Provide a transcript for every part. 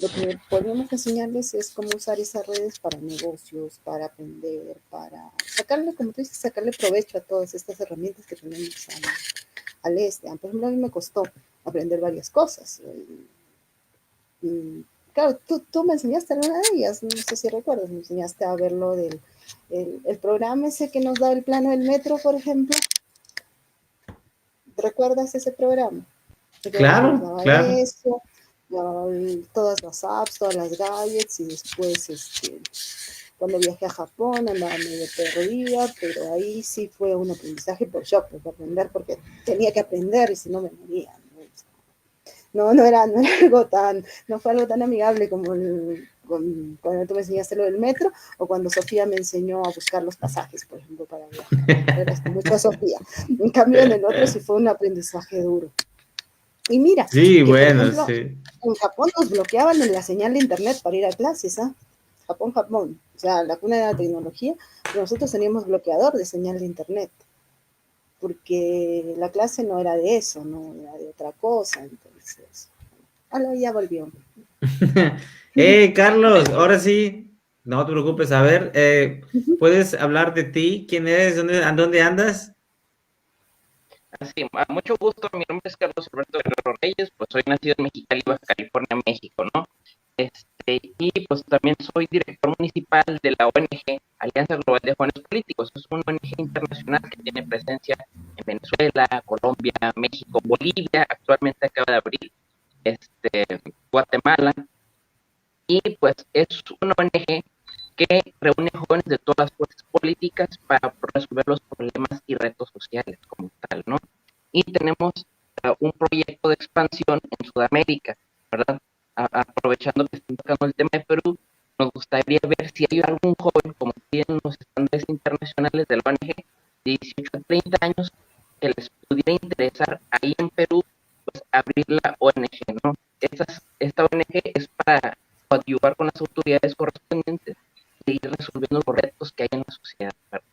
Lo que podemos enseñarles es cómo usar esas redes para negocios, para aprender, para sacarle, como tú dices, sacarle provecho a todas estas herramientas que tenemos al este. Por ejemplo, a mí me costó aprender varias cosas. Y, claro, tú me enseñaste alguna de ellas, no sé si recuerdas, me enseñaste a ver lo del el programa ese que nos da el plano del metro, por ejemplo. ¿Recuerdas ese programa? El programa nos Claro, daba claro. eso, todas las apps, todas las gadgets, y después, cuando viajé a Japón andaba medio perdida, pero ahí sí fue un aprendizaje por shock, por aprender, porque tenía que aprender y si no me moría. No era algo tan, no fue algo tan amigable como cuando tú me enseñaste lo del metro o cuando Sofía me enseñó a buscar los pasajes, por ejemplo, para viajar. Agradezco mucho a Sofía. En cambio, en el otro sí fue un aprendizaje duro. Y mira, Sí, que por bueno, ejemplo, sí. en Japón nos bloqueaban en la señal de internet para ir a clases, ¿ah? Japón. O sea, la cuna de la tecnología, pero nosotros teníamos bloqueador de señal de internet, porque la clase no era de eso, no era de otra cosa, entonces. Hola, ya volvió. Carlos, ahora sí, no te preocupes. A ver, ¿puedes hablar de ti? ¿Quién eres? ¿A dónde andas? Así, a mucho gusto, mi nombre es Carlos Alberto Guerrero Reyes, pues soy nacido en Mexicali, Baja California, México, ¿no? Y pues también soy director municipal de la ONG Alianza Global de Jóvenes Políticos. Es una ONG internacional que tiene presencia en Venezuela, Colombia, México, Bolivia, actualmente acaba de abrir, Guatemala, y pues es una ONG que reúne jóvenes de todas las fuerzas políticas para resolver los problemas y retos sociales como tal, ¿no? Y tenemos un proyecto de expansión en Sudamérica, ¿verdad? Aprovechando que están tocando el tema de Perú, nos gustaría ver si hay algún joven, como tienen los estándares internacionales de la ONG, de 18 a 30 años, que les pudiera interesar ahí en Perú, pues abrir la ONG, ¿no? Esta ONG es para coadyuvar con las autoridades correspondientes de ir resolviendo los retos que hay en la sociedad, ¿verdad?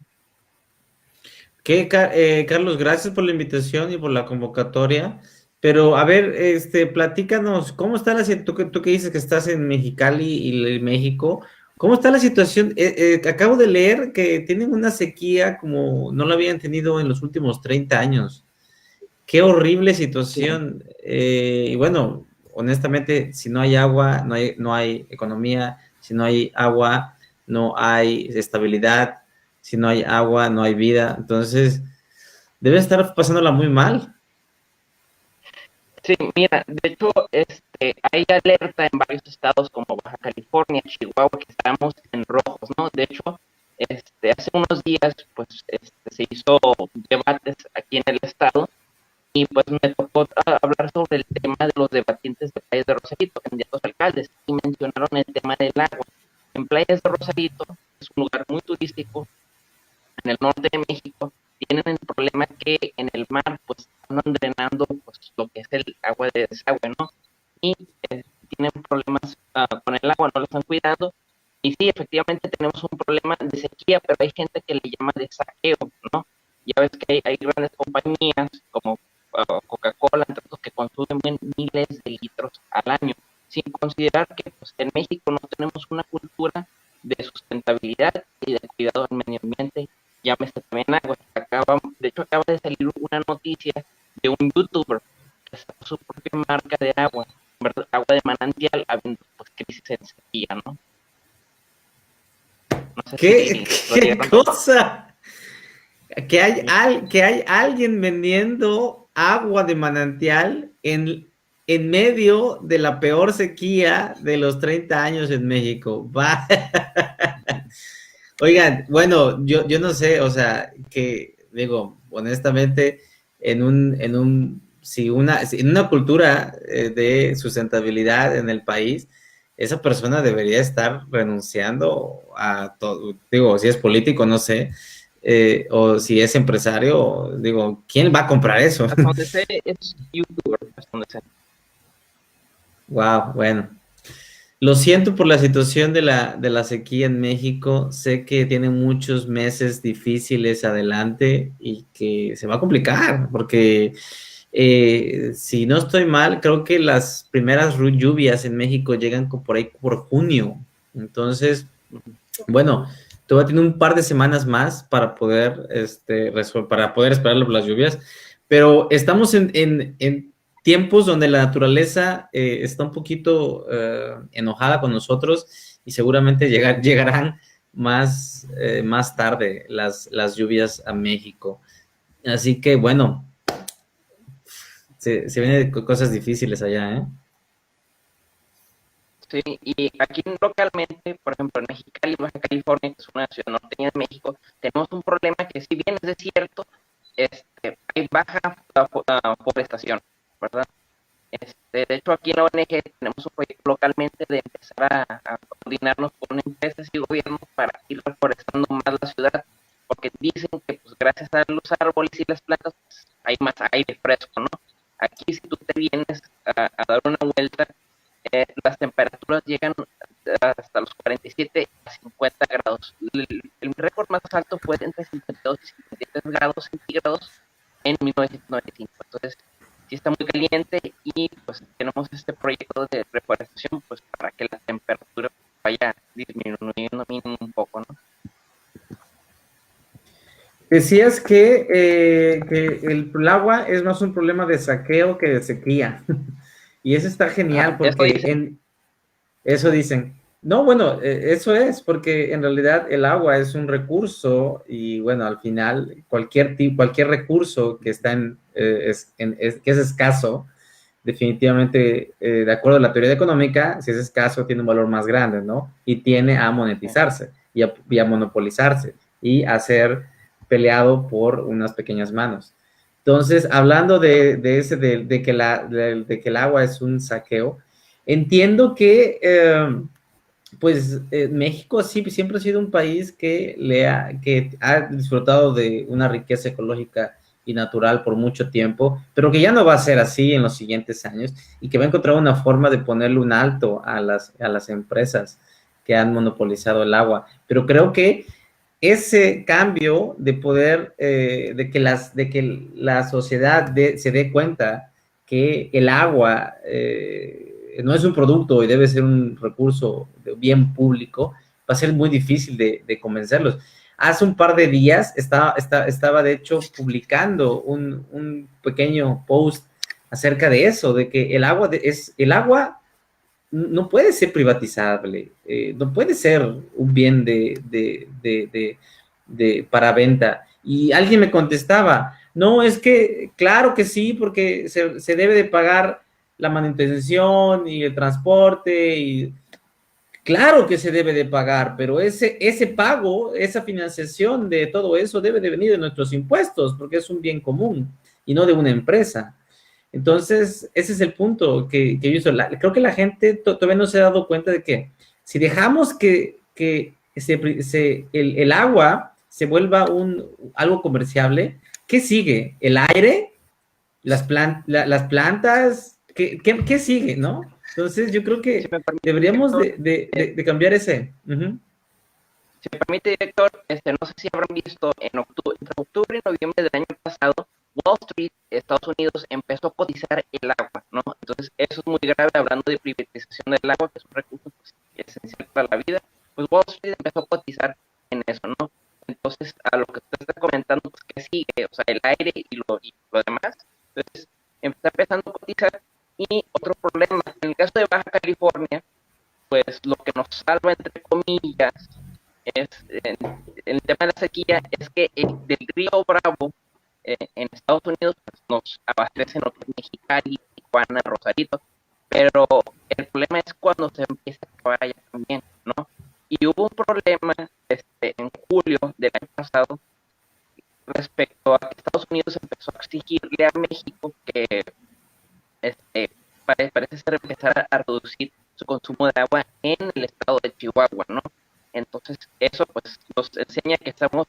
Carlos, gracias por la invitación y por la convocatoria. Pero, a ver, platícanos, ¿cómo está tú que dices que estás en Mexicali y México, ¿cómo está la situación? Acabo de leer que tienen una sequía como no la habían tenido en los últimos 30 años. Qué horrible Sí, situación. Y bueno, honestamente, si no hay agua, no hay economía, si no hay agua, no hay estabilidad, si no hay agua, no hay vida. Entonces, debe estar pasándola muy mal. sí, mira, de hecho, hay alerta en varios estados como Baja California, Chihuahua, que estamos en rojos, ¿no? De hecho, hace unos días, pues, se hizo debates aquí en el estado y pues me tocó hablar sobre el tema de los debatientes de Playas de Rosarito, candidatos a alcaldes, y mencionaron el tema del agua. En Playas de Rosarito es un lugar muy turístico en el norte de México, tienen el problema que en el mar pues están drenando pues lo que es el agua de desagüe, ¿no? Y tienen problemas con el agua, no lo están cuidando. Y sí, efectivamente tenemos un problema de sequía, pero hay gente que le llama de saqueo, ¿no? Ya ves que hay grandes compañías como Coca-Cola, entre otros, que consumen miles de litros al año, sin considerar que pues, en México no tenemos una cultura de sustentabilidad y de cuidado del medio ambiente. Llámese también agua. De hecho, acaba de salir una noticia de un youtuber que sacó su propia marca de agua, ¿verdad? Agua de manantial, habiendo pues, crisis en sequía, ¿no? No sé ¿Qué, si lo qué llegaron a ver. cosa? Sí, Que hay alguien vendiendo agua de manantial en medio de la peor sequía de los 30 años en México. Va. Oigan, bueno, yo no sé, o sea, que digo, honestamente, si en una cultura de sustentabilidad en el país, esa persona debería estar renunciando a todo, digo, si es político, no sé, o si es empresario, digo, ¿quién va a comprar eso? hasta donde sé es youtuber, hasta donde sé. Wow, bueno. Lo siento por la situación de la sequía en México. Sé que tiene muchos meses difíciles adelante y que se va a complicar porque Si no estoy mal, creo que las primeras lluvias en México llegan por ahí por junio. Entonces, bueno, todavía tiene un par de semanas más para poder, para poder esperar las lluvias, pero estamos en tiempos donde la naturaleza está un poquito enojada con nosotros y seguramente llegarán más tarde las lluvias a México. Así que, bueno, se vienen cosas difíciles allá, ¿eh? Sí, y aquí localmente, por ejemplo, en Mexicali, Baja California, que es una ciudad norteña de México, tenemos un problema que si bien es desierto, hay baja forestación, ¿verdad? De hecho, aquí en la ONG tenemos un proyecto localmente de empezar a coordinarnos con empresas y gobiernos para ir reforestando más la ciudad, porque dicen que pues, gracias a los árboles y las plantas pues, hay más aire fresco, ¿no? Aquí si tú te vienes a dar una vuelta, las temperaturas llegan hasta los 47 a 50 grados. El récord más alto fue entre 52 y 53 grados centígrados en 1995. Entonces, sí está muy caliente y pues tenemos este proyecto de reforestación pues para que la temperatura vaya disminuyendo mínimo un poco, ¿no? Decías que el agua es más un problema de saqueo que de sequía. Y eso está genial porque eso dicen. No, bueno, eso es porque en realidad el agua es un recurso y bueno, al final cualquier recurso que está que es escaso, definitivamente, de acuerdo a la teoría económica, si es escaso tiene un valor más grande, ¿no? Y tiene a monetizarse y a monopolizarse y a ser peleado por unas pequeñas manos. Entonces, hablando de que el agua es un saqueo, entiendo que México sí, siempre ha sido un país que ha disfrutado de una riqueza ecológica y natural por mucho tiempo, pero que ya no va a ser así en los siguientes años y que va a encontrar una forma de ponerle un alto a las empresas que han monopolizado el agua. Pero creo que ese cambio de poder, de que la sociedad se dé cuenta que el agua no es un producto y debe ser un recurso de bien público, va a ser muy difícil de convencerlos. Hace un par de días estaba de hecho publicando un pequeño post acerca de eso, de que el agua no puede ser privatizable, no puede ser un bien para venta. Y alguien me contestaba, no, es que claro que sí, porque se debe de pagar la manutención y el transporte, y claro que se debe de pagar, pero ese pago, esa financiación de todo eso debe de venir de nuestros impuestos, porque es un bien común y no de una empresa. Entonces, ese es el punto que yo hizo. Creo que la gente todavía no se ha dado cuenta de que si dejamos que el agua se vuelva algo comerciable, ¿qué sigue? ¿El aire? ¿Las plantas? ¿Qué sigue, no? Entonces, yo creo que deberíamos de cambiar ese. Si me permite, director, no sé si habrán visto entre octubre y noviembre del año pasado, Wall Street, Estados Unidos, empezó a cotizar el agua, ¿no? Entonces, eso es muy grave, hablando de privatización del agua, que es un recurso pues, esencial para la vida. Pues Wall Street empezó a cotizar en eso, ¿no? Entonces, a lo que usted está comentando, pues, ¿qué sigue? O sea, el aire y lo demás. Entonces, está empezando a cotizar. Y otro problema, en el caso de Baja California, pues lo que nos salva, entre comillas, es el tema de la sequía, es que del río Bravo en Estados Unidos pues, nos abastecen otros Mexicali, Tijuana, Rosarito, pero el problema es cuando se empieza a acabar allá también, ¿no? Y hubo un problema en julio del año pasado respecto a que Estados Unidos empezó a exigirle a México que parece ser empezar a reducir su consumo de agua en el estado de Chihuahua, ¿no? Entonces, eso pues nos enseña que estamos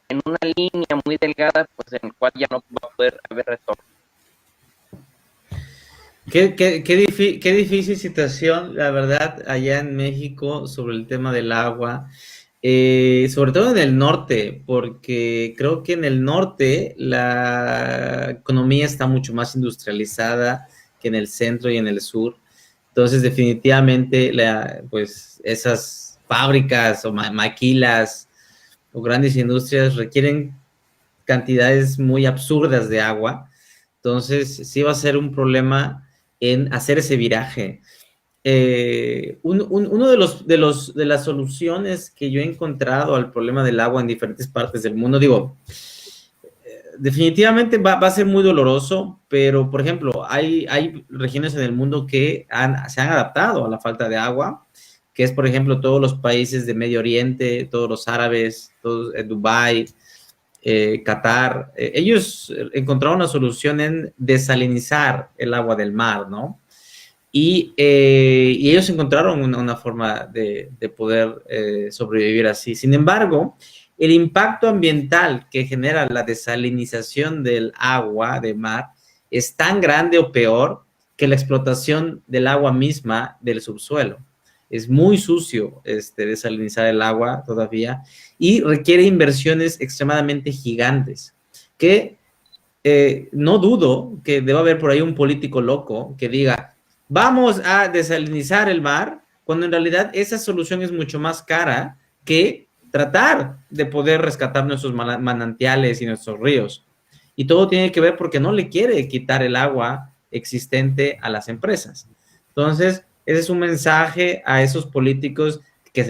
en una línea muy delgada, pues en la cual ya no va a poder haber retorno. Qué difícil situación, la verdad, allá en México sobre el tema del agua. sobre todo en el norte, porque creo que en el norte la economía está mucho más industrializada que en el centro y en el sur. Entonces, definitivamente, pues esas fábricas o maquilas o grandes industrias requieren cantidades muy absurdas de agua. Entonces, sí va a ser un problema en hacer ese viraje. Uno de las soluciones que yo he encontrado al problema del agua en diferentes partes del mundo, digo, definitivamente va a ser muy doloroso, pero por ejemplo, hay regiones en el mundo que se han adaptado a la falta de agua, que es por ejemplo todos los países de Medio Oriente, todos los árabes, todos, Dubái, Qatar. Ellos encontraron una solución en desalinizar el agua del mar, ¿no? Y ellos encontraron una forma de poder sobrevivir así. Sin embargo, el impacto ambiental que genera la desalinización del agua de mar es tan grande o peor que la explotación del agua misma del subsuelo. Es muy sucio desalinizar el agua todavía y requiere inversiones extremadamente gigantes que no dudo que deba haber por ahí un político loco que diga, vamos a desalinizar el mar, cuando en realidad esa solución es mucho más cara que tratar de poder rescatar nuestros manantiales y nuestros ríos. Y todo tiene que ver porque no le quiere quitar el agua existente a las empresas. Entonces, ese es un mensaje a esos políticos que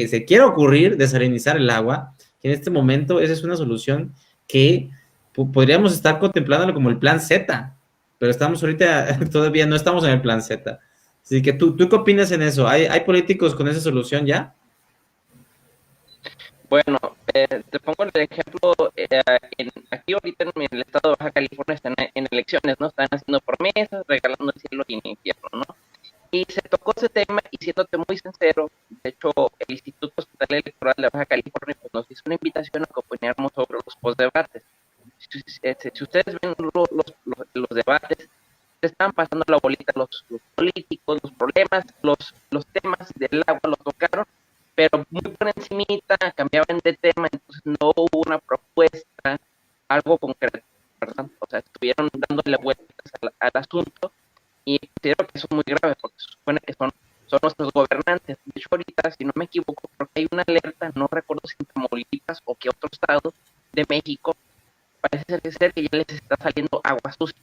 se quiere ocurrir desalinizar el agua, que en este momento esa es una solución que podríamos estar contemplándolo como el plan Z, pero estamos ahorita, todavía no estamos en el plan Z. Así que ¿tú qué opinas en eso? ¿Hay políticos con esa solución ya? Bueno, te pongo el ejemplo, aquí ahorita en el estado de Baja California están en elecciones, ¿no? Están haciendo promesas, regalando el cielo y el infierno, ¿no? Y se tocó ese tema y siéndote muy sincero, de hecho el Instituto Estatal Electoral de Baja California pues, nos hizo una invitación a que opináramos sobre los postdebates. Si ustedes ven los debates, se están pasando la bolita los políticos, los problemas, los temas del agua los tocaron, pero muy por encimita, cambiaban de tema, entonces no hubo una propuesta, algo concreto, ¿verdad? O sea, estuvieron dándole vueltas al asunto y considero que eso es muy grave porque se supone que son nuestros gobernantes. De hecho, ahorita, si no me equivoco, creo que hay una alerta, no recuerdo si en Tamaulipas o qué otro estado de México, parece ser que ya les está saliendo agua sucia.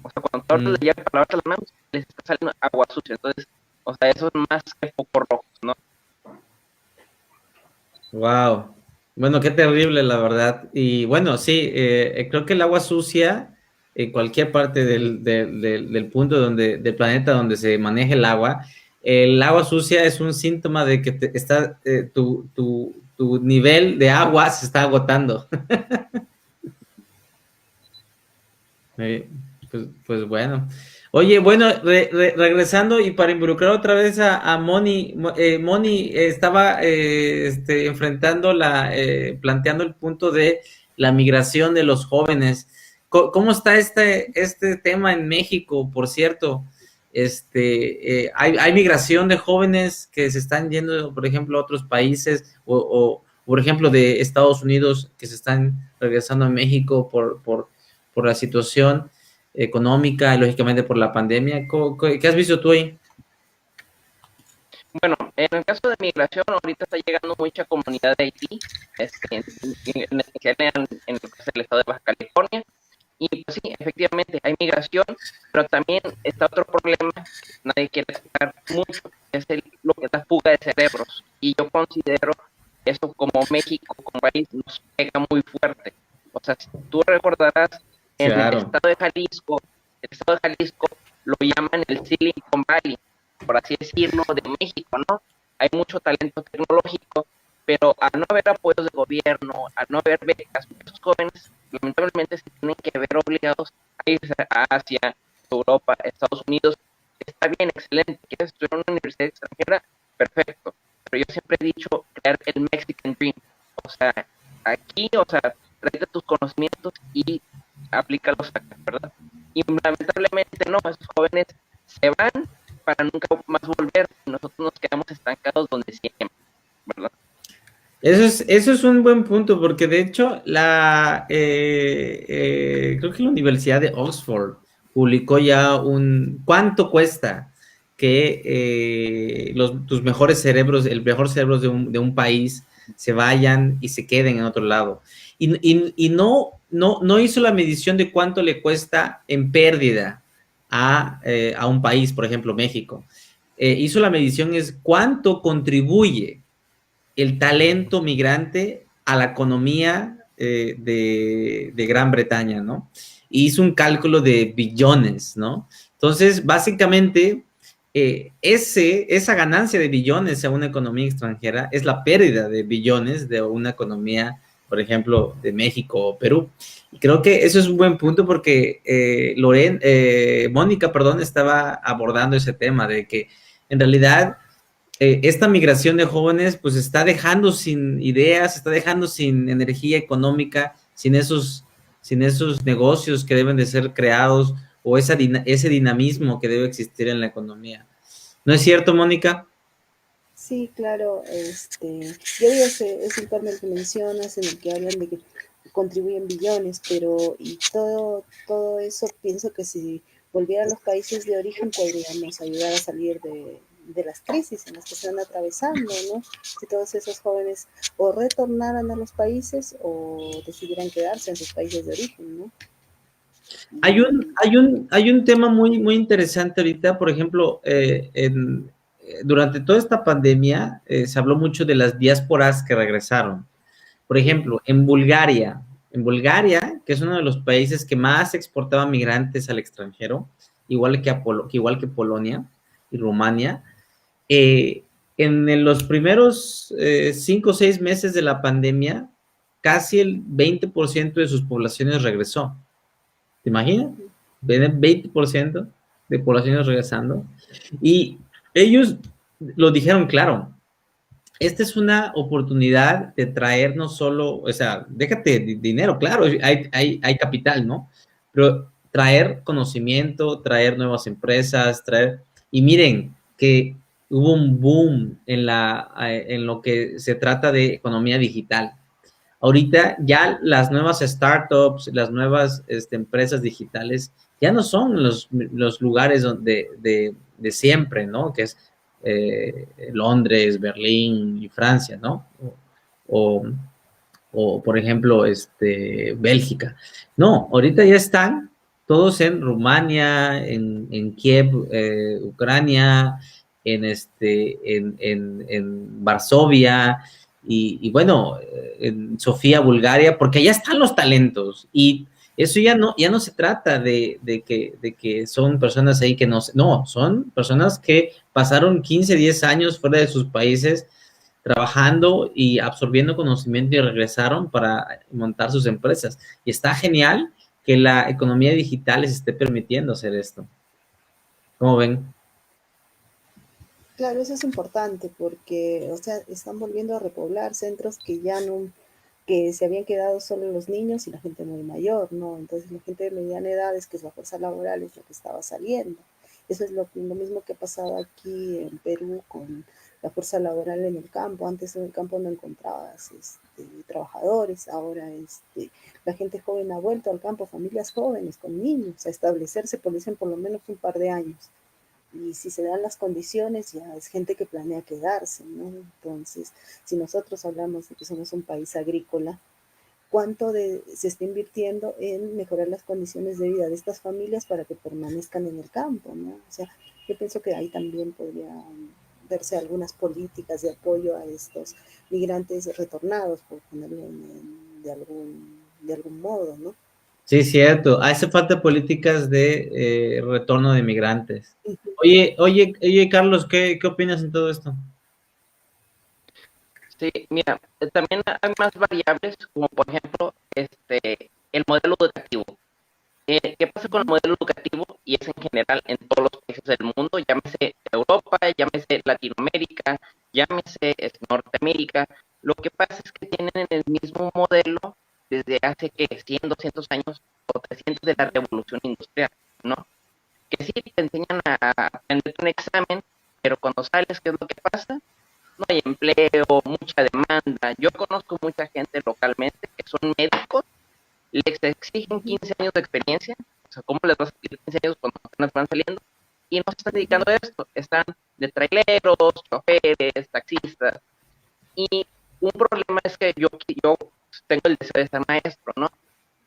O sea, cuando tú hablas de ya para lavarte las manos, les está saliendo agua sucia. Entonces, o sea, eso es más que focos rojos, ¿no? Wow. Bueno, qué terrible, la verdad. Y bueno, sí, creo que el agua sucia, en cualquier parte del punto del planeta donde se maneja el agua sucia es un síntoma de que tu nivel de agua se está agotando. Pues bueno. Oye, bueno, regresando y para involucrar otra vez a Moni, Moni estaba enfrentando planteando el punto de la migración de los jóvenes. ¿Cómo está este tema en México, por cierto? Hay migración de jóvenes que se están yendo, por ejemplo, a otros países por ejemplo, de Estados Unidos que se están regresando a México por la situación económica, lógicamente por la pandemia. ¿Qué has visto tú ahí? Bueno, en el caso de migración, ahorita está llegando mucha comunidad de Haití, en general en el estado de Baja California, y pues sí, efectivamente hay migración, pero también está otro problema que nadie quiere sacar mucho, que es lo que es la fuga de cerebros, y yo considero eso como México, como país, nos pega muy fuerte. O sea, si tú recordarás, en Claro. el estado de Jalisco lo llaman el Silicon Valley, por así decirlo, de México, ¿no? Hay mucho talento tecnológico, pero al no haber apoyos de gobierno, al no haber becas, muchos jóvenes lamentablemente se tienen que ver obligados a irse a Asia, Europa, Estados Unidos. Está bien, excelente, quieres estudiar en una universidad extranjera, perfecto, pero yo siempre he dicho crear el Mexican Dream, o sea, aquí, o sea, tráete tus conocimientos y aplícalos acá, ¿verdad? Y lamentablemente no, esos jóvenes se van para nunca más volver y nosotros nos quedamos estancados donde siempre, ¿verdad? Eso es un buen punto, porque de hecho creo que la Universidad de Oxford publicó ya cuánto cuesta que tus mejores cerebros, el mejor cerebro de un país se vayan y se queden en otro lado. Y no hizo la medición de cuánto le cuesta en pérdida a un país, por ejemplo, México. Hizo la medición es cuánto contribuye el talento migrante a la economía de Gran Bretaña, ¿no? Y hizo un cálculo de billones, ¿no? Entonces, básicamente, esa ganancia de billones a una economía extranjera es la pérdida de billones de una economía, por ejemplo, de México o Perú. Y creo que eso es un buen punto porque Mónica, perdón, estaba abordando ese tema de que en realidad esta migración de jóvenes pues está dejando sin ideas, está dejando sin energía económica, sin esos negocios que deben de ser creados o ese dinamismo que debe existir en la economía. ¿No es cierto, Mónica? Sí, claro, yo vi ese informe que mencionas en el que hablan de que contribuyen billones, pero y todo eso pienso que si volviera a los países de origen podríamos ayudar a salir de las crisis en las que están atravesando, ¿no? Si todos esos jóvenes o retornaran a los países o decidieran quedarse en sus países de origen, ¿no? Hay un tema muy, muy interesante ahorita, por ejemplo, durante toda esta pandemia se habló mucho de las diásporas que regresaron. Por ejemplo, en Bulgaria, que es uno de los países que más exportaba migrantes al extranjero, igual que Polonia y Rumania, en los primeros 5 o 6 meses de la pandemia, casi el 20% de sus poblaciones regresó. ¿Te imaginas? Ven 20% de poblaciones regresando. Y ellos lo dijeron claro, esta es una oportunidad de traer no solo, o sea, déjate dinero, claro, hay capital, ¿no? Pero traer conocimiento, traer nuevas empresas, y miren que hubo un boom en lo que se trata de economía digital. Ahorita ya las nuevas startups, las nuevas empresas digitales ya no son los lugares de siempre, ¿no? Que es Londres, Berlín y Francia, ¿no? O, por ejemplo, Bélgica. No, ahorita ya están todos en Rumania, en Kiev, Ucrania, en Varsovia y bueno, en Sofía, Bulgaria, porque allá están los talentos y eso ya no se trata de que son personas ahí que no, son personas que pasaron 15, 10 años fuera de sus países trabajando y absorbiendo conocimiento y regresaron para montar sus empresas. Y está genial que la economía digital les esté permitiendo hacer esto. ¿Cómo ven? Claro, eso es importante porque, o sea, están volviendo a repoblar centros que ya no, que se habían quedado solo los niños y la gente muy mayor, ¿no? Entonces la gente de mediana edad es que es la fuerza laboral, es lo que estaba saliendo. Eso es lo mismo que ha pasado aquí en Perú con la fuerza laboral en el campo. Antes en el campo no encontrabas trabajadores, ahora la gente joven ha vuelto al campo, familias jóvenes con niños, a establecerse, por dicen, por lo menos un par de años. Y si se dan las condiciones, ya es gente que planea quedarse, ¿no? Entonces, si nosotros hablamos de que somos un país agrícola, se está invirtiendo en mejorar las condiciones de vida de estas familias para que permanezcan en el campo, ¿no? O sea, yo pienso que ahí también podrían verse algunas políticas de apoyo a estos migrantes retornados, por ponerlo de algún modo, ¿no? Sí, cierto. Hace falta políticas de retorno de migrantes. Oye, Carlos, ¿qué opinas en todo esto? Sí, mira, también hay más variables, como por ejemplo, el modelo educativo. ¿Qué pasa con el modelo educativo? Y es en general en todos los países del mundo, llámese Europa, llámese Latinoamérica, llámese Norteamérica. Lo que pasa es que tienen el mismo modelo desde hace que 100, 200 años o 300 de la revolución industrial, ¿no? Que sí te enseñan a aprender un examen, pero cuando sales, ¿qué es lo que pasa? no hay empleo, mucha demanda. Yo conozco mucha gente localmente que son médicos, les exigen 15 años de experiencia, o sea, ¿cómo les vas a exigir 15 años cuando apenas van saliendo? Y no se están dedicando a esto, están de traileros, choferes, taxistas, y un problema es que yo tengo el deseo de ser maestro, ¿no?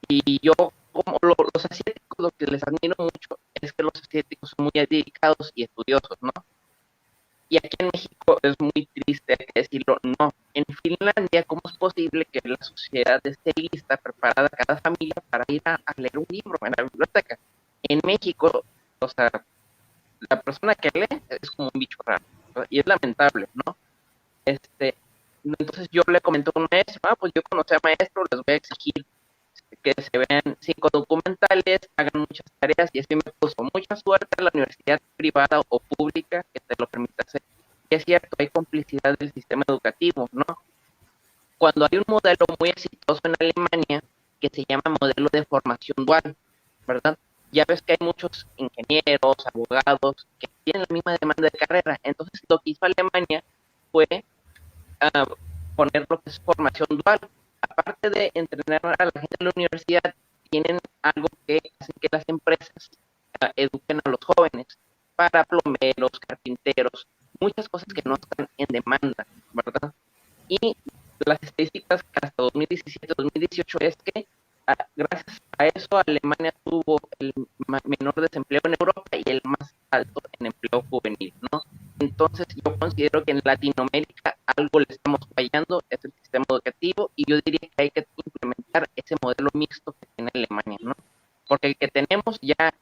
Y yo, como los asiáticos, lo que les admiro mucho es que los asiáticos son muy dedicados y estudiosos, ¿no? Y aquí en México es muy triste, hay que decirlo, no. En Finlandia, ¿cómo es posible que la sociedad esté lista, preparada, cada familia para ir a leer un libro en la biblioteca? En México, o sea, la persona que lee es como un bicho raro, ¿no? Y es lamentable, ¿no? Entonces yo le comenté a un maestro, pues yo conocí a maestro, les voy a exigir que se vean 5 documentales, hagan muchas tareas, y así me puso mucha suerte en la universidad privada o pública que te lo permita hacer. Y es cierto, hay complicidad del sistema educativo, ¿no? Cuando hay un modelo muy exitoso en Alemania que se llama modelo de formación dual, ¿verdad? Ya ves que hay muchos ingenieros, abogados que tienen la misma demanda de carrera. Entonces lo que hizo Alemania fue a poner lo que es formación dual. Aparte de entrenar a la gente en la universidad, tienen algo que hace que las empresas eduquen a los jóvenes para plomeros, carpinteros, muchas cosas que no están en demanda, ¿verdad? Y las estadísticas que hasta 2017-2018 es que gracias a eso Alemania tuvo el menor desempleo en Europa y el más alto en empleo juvenil, ¿no? Entonces yo considero que en Latinoamérica algo le estamos fallando, es el sistema educativo, y yo diría que hay que implementar ese modelo mixto que tiene Alemania, ¿no? Porque el que tenemos ya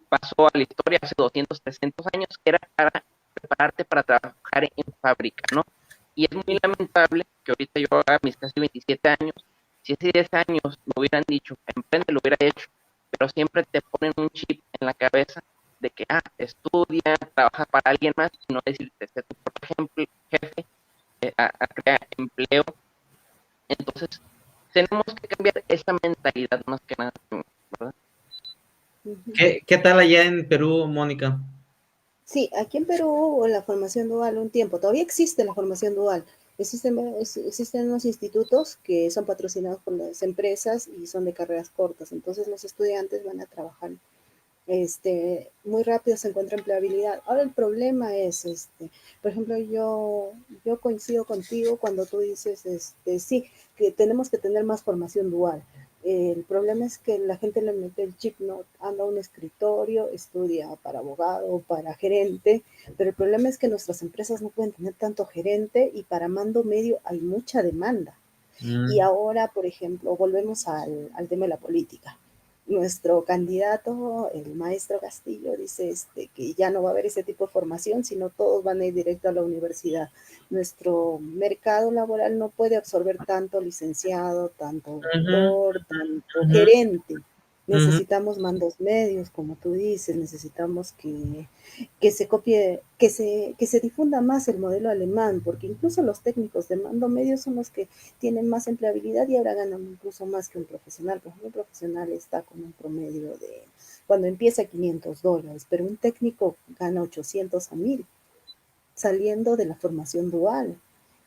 pasó a la historia hace 200, 300 años, que era para prepararte para trabajar en fábrica, ¿no? Y es muy lamentable que ahorita yo haga mis casi 27 años, si hace 10 años me hubieran dicho, emprende, lo hubiera hecho, pero siempre te ponen un chip en la cabeza de que, estudia, trabaja para alguien más, y no decirte, sé tu propio jefe, a crear empleo. Entonces, tenemos que cambiar esa mentalidad más que nada, ¿verdad? ¿Qué tal allá en Perú, Mónica? Sí, aquí en Perú hubo la formación dual un tiempo, todavía existe la formación dual. Existen unos institutos que son patrocinados por las empresas y son de carreras cortas, entonces los estudiantes van a trabajar muy rápido, se encuentra empleabilidad. Ahora el problema es, por ejemplo, yo coincido contigo cuando tú dices, sí, que tenemos que tener más formación dual. El problema es que la gente le mete el chip, no anda a un escritorio, estudia para abogado, para gerente, pero el problema es que nuestras empresas no pueden tener tanto gerente y para mando medio hay mucha demanda. Y ahora, por ejemplo, volvemos al tema de la política. Nuestro candidato, el maestro Castillo, dice que ya no va a haber ese tipo de formación, sino todos van a ir directo a la universidad. Nuestro mercado laboral no puede absorber tanto licenciado, tanto Ujú, doctor, tanto ujú, gerente. ujú. Necesitamos mandos medios, como tú dices, necesitamos que se copie, que se difunda más el modelo alemán, porque incluso los técnicos de mando medio son los que tienen más empleabilidad y ahora ganan incluso más que un profesional. Por ejemplo, un profesional está con un promedio de, cuando empieza, $500, pero un técnico gana 800 a 1000, saliendo de la formación dual.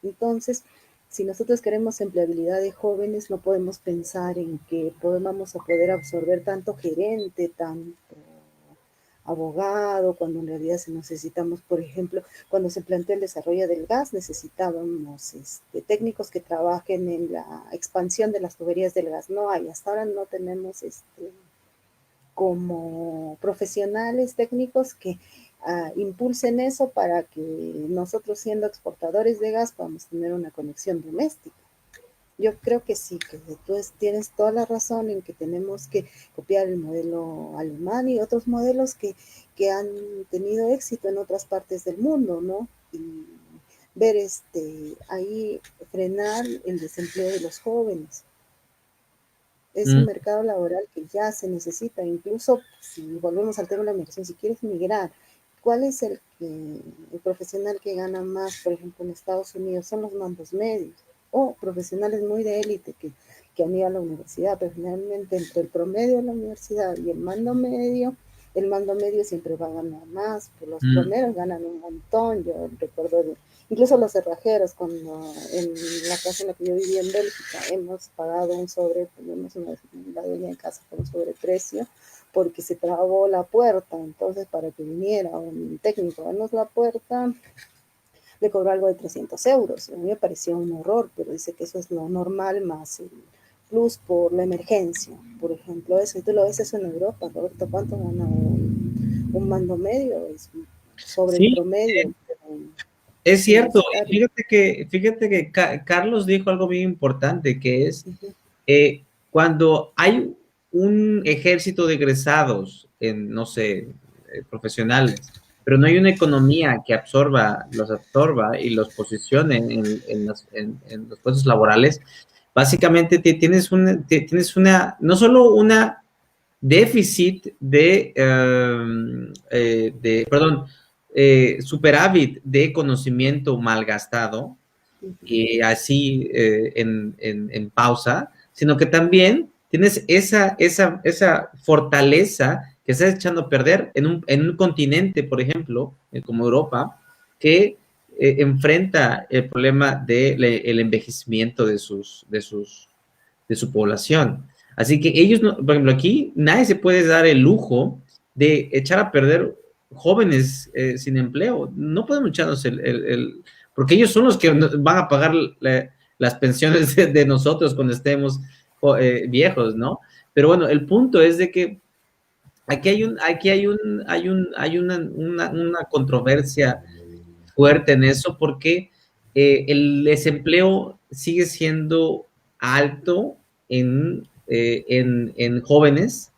Entonces, si nosotros queremos empleabilidad de jóvenes, no podemos pensar en que vamos a poder absorber tanto gerente, tanto abogado, cuando en realidad se necesitamos, por ejemplo, cuando se planteó el desarrollo del gas, necesitábamos técnicos que trabajen en la expansión de las tuberías del gas. No hay, hasta ahora no tenemos como profesionales técnicos que impulsen eso para que nosotros, siendo exportadores de gas, podamos tener una conexión doméstica. Yo creo que sí, que tú tienes toda la razón en que tenemos que copiar el modelo alemán y otros modelos que han tenido éxito en otras partes del mundo, ¿no? Y ver ahí frenar el desempleo de los jóvenes. Es un Mm, mercado laboral que ya se necesita, incluso si volvemos al tema de la migración, si quieres migrar, ¿cuál es el profesional que gana más, por ejemplo, en Estados Unidos? Son los mandos medios o profesionales muy de élite que han ido a la universidad, pero generalmente entre el promedio de la universidad y el mando medio siempre va a ganar más, pues los mm, plomeros ganan un montón. Yo recuerdo Incluso los cerrajeros, cuando en la casa en la que yo vivía en Bélgica, hemos pagado un sobre, tuvimos la dueña de casa por un sobreprecio, porque se trabó la puerta. Entonces, para que viniera un técnico a darnos la puerta, le cobró algo de 300 euros. A mí me pareció un horror, pero dice que eso es lo normal más el plus por la emergencia. Por ejemplo, eso, y tú lo ves eso en Europa, Roberto, ¿cuánto gana un mando medio? Es sobre el Sí, promedio es cierto. Y universitario. fíjate que Carlos dijo algo bien importante, que es Uh-huh. cuando hay un ejército de egresados, en, no sé, profesionales, pero no hay una economía que los absorba y los posicione en los puestos laborales, básicamente tienes una, no solo una déficit perdón, superávit de conocimiento malgastado, y así en pausa, sino que también tienes esa fortaleza que estás echando a perder en un continente, por ejemplo, como Europa, que enfrenta el problema del envejecimiento de su población. Así que ellos, no, por ejemplo, aquí nadie se puede dar el lujo de echar a perder jóvenes sin empleo. No podemos echarnos porque ellos son los que van a pagar las pensiones de nosotros cuando estemos viejos, ¿no? Pero bueno, el punto es de que hay una controversia fuerte en eso porque el desempleo sigue siendo alto en jóvenes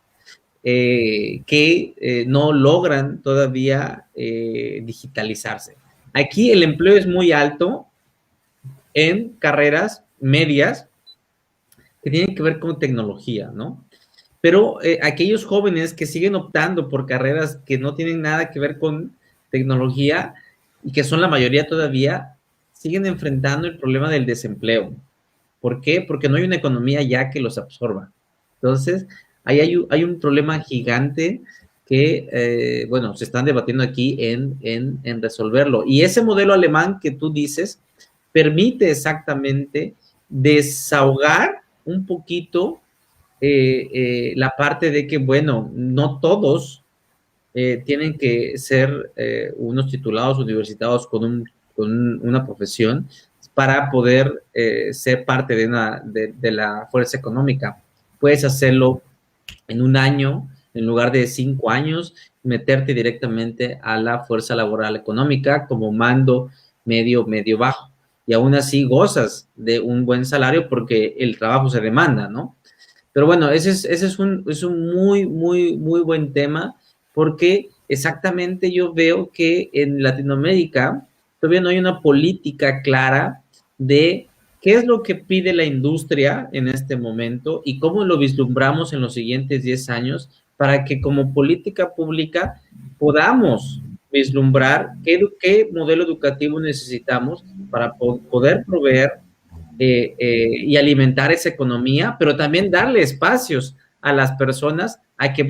que no logran todavía digitalizarse. Aquí el empleo es muy alto en carreras medias que tienen que ver con tecnología, ¿no? Pero aquellos jóvenes que siguen optando por carreras que no tienen nada que ver con tecnología y que son la mayoría todavía, siguen enfrentando el problema del desempleo. ¿Por qué? Porque no hay una economía ya que los absorba. Entonces, ahí hay un problema gigante que, bueno, se están debatiendo aquí en resolverlo. Y ese modelo alemán que tú dices permite exactamente desahogar un poquito la parte de que, bueno, no todos tienen que ser unos titulados universitarios con una profesión para poder ser parte de la fuerza económica. Puedes hacerlo en un año, en lugar de 5 años, meterte directamente a la fuerza laboral económica como mando medio bajo. Y aún así gozas de un buen salario porque el trabajo se demanda, ¿no? Pero bueno, es un muy buen tema porque exactamente yo veo que en Latinoamérica todavía no hay una política clara de qué es lo que pide la industria en este momento y cómo lo vislumbramos en los siguientes 10 años para que como política pública podamos vislumbrar qué modelo educativo necesitamos para poder proveer y alimentar esa economía, pero también darle espacios a las personas a que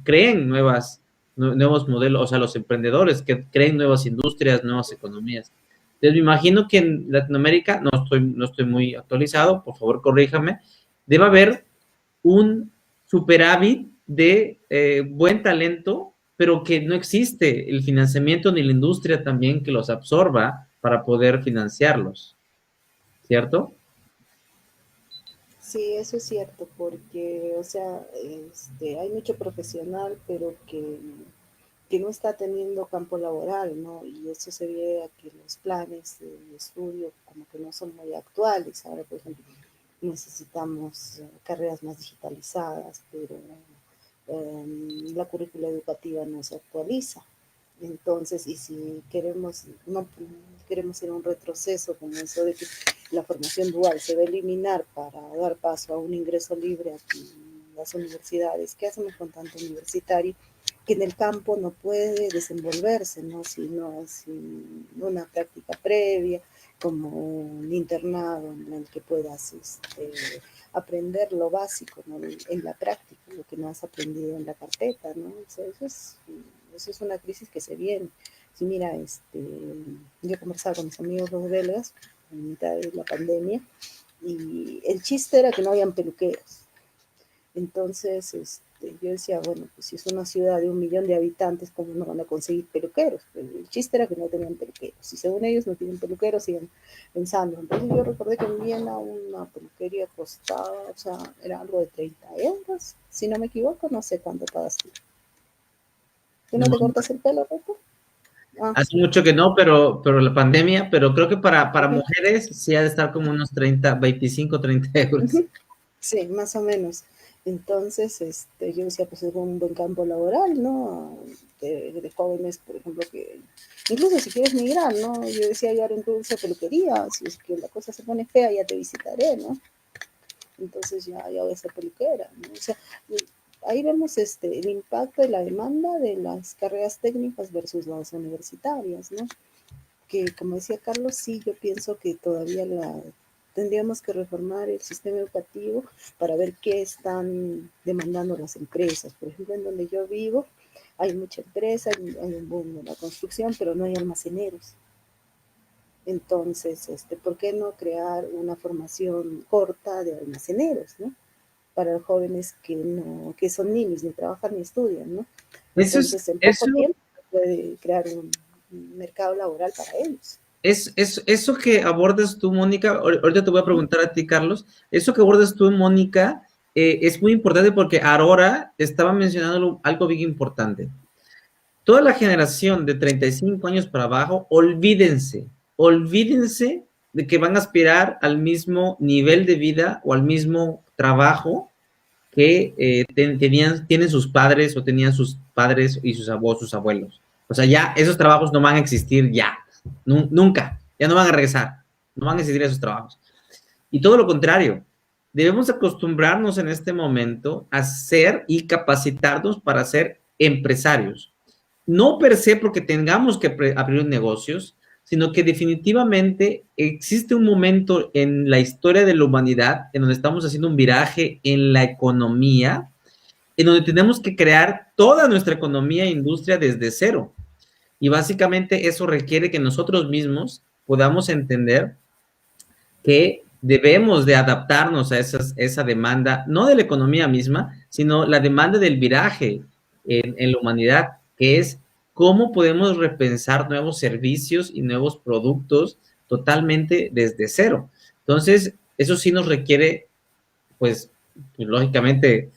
creen nuevos modelos, o sea, los emprendedores que creen nuevas industrias, nuevas economías. Entonces, me imagino que en Latinoamérica, no estoy muy actualizado, por favor, corríjame, debe haber un superávit de buen talento, pero que no existe el financiamiento ni la industria también que los absorba para poder financiarlos, ¿cierto? Sí, eso es cierto, porque, o sea, hay mucho profesional, pero que no está teniendo campo laboral, ¿no? Y eso se ve a que los planes de estudio como que no son muy actuales. Ahora, por ejemplo, necesitamos carreras más digitalizadas, pero la currícula educativa no se actualiza. Entonces, y si queremos, no queremos ir a un retroceso como eso de que la formación dual se va a eliminar para dar paso a un ingreso libre aquí en las universidades, ¿qué hacemos con tanto universitario que en el campo no puede desenvolverse, ¿no? Sin una práctica previa, como un internado en el que puedas aprender lo básico, ¿no? En la práctica, lo que no has aprendido en la carpeta, ¿no? O sea, eso es una crisis que se viene. Sí, mira, yo conversaba con mis amigos los belgas en mitad de la pandemia y el chiste era que no habían peluqueros. Entonces, yo decía, bueno, pues si es una ciudad de 1 millón de habitantes, ¿cómo no van a conseguir peluqueros? Pero el chiste era que no tenían peluqueros. Y según ellos no tienen peluqueros, siguen pensando. Entonces yo recordé que en Viena una peluquería costaba, o sea, era algo de 30 euros. Si no me equivoco, no sé cuánto pagas tú. ¿Tú no No, te cortas el pelo, Roto? Ah, hace mucho que no, pero la pandemia, pero creo que para ujú, mujeres sí ha de estar como unos 30, 25, 30 euros. ujú. Sí, más o menos. Entonces, yo decía, pues es un buen campo laboral, ¿no? De jóvenes, por ejemplo, que incluso si quieres migrar, ¿no? Yo decía, yo haré un curso de peluquería, si es que la cosa se pone fea, ya te visitaré, ¿no? Entonces ya voy a ser peluquera, ¿no? O sea, ahí vemos el impacto de la demanda de las carreras técnicas versus las universitarias, ¿no? Que como decía Carlos, sí, yo pienso que todavía tendríamos que reformar el sistema educativo para ver qué están demandando las empresas. Por ejemplo, en donde yo vivo hay mucha empresa, hay un boom en la construcción, pero no hay almaceneros. Entonces, ¿por qué no crear una formación corta de almaceneros, ¿no? Para los jóvenes que no, que son niños, ni trabajan ni estudian, ¿no? Eso es, Entonces, en poco eso tiempo se puede crear un mercado laboral para ellos. eso que abordas tú, Mónica, ahorita te voy a preguntar a ti, Carlos, eso que abordas tú, Mónica, es muy importante porque Aurora estaba mencionando algo bien importante. Toda la generación de 35 años para abajo, olvídense de que van a aspirar al mismo nivel de vida o al mismo trabajo que tienen sus padres o tenían sus padres y sus abuelos. O sea, ya esos trabajos no van a existir ya, nunca, ya no van a regresar, no van a existir esos trabajos. Y todo lo contrario, debemos acostumbrarnos en este momento a ser y capacitarnos para ser empresarios. No per se porque tengamos que abrir negocios, sino que definitivamente existe un momento en la historia de la humanidad en donde estamos haciendo un viraje en la economía, en donde tenemos que crear toda nuestra economía e industria desde cero. Y básicamente eso requiere que nosotros mismos podamos entender que debemos de adaptarnos a esa demanda, no de la economía misma, sino la demanda del viraje en la humanidad, que es cómo podemos repensar nuevos servicios y nuevos productos totalmente desde cero. Entonces, eso sí nos requiere, pues lógicamente,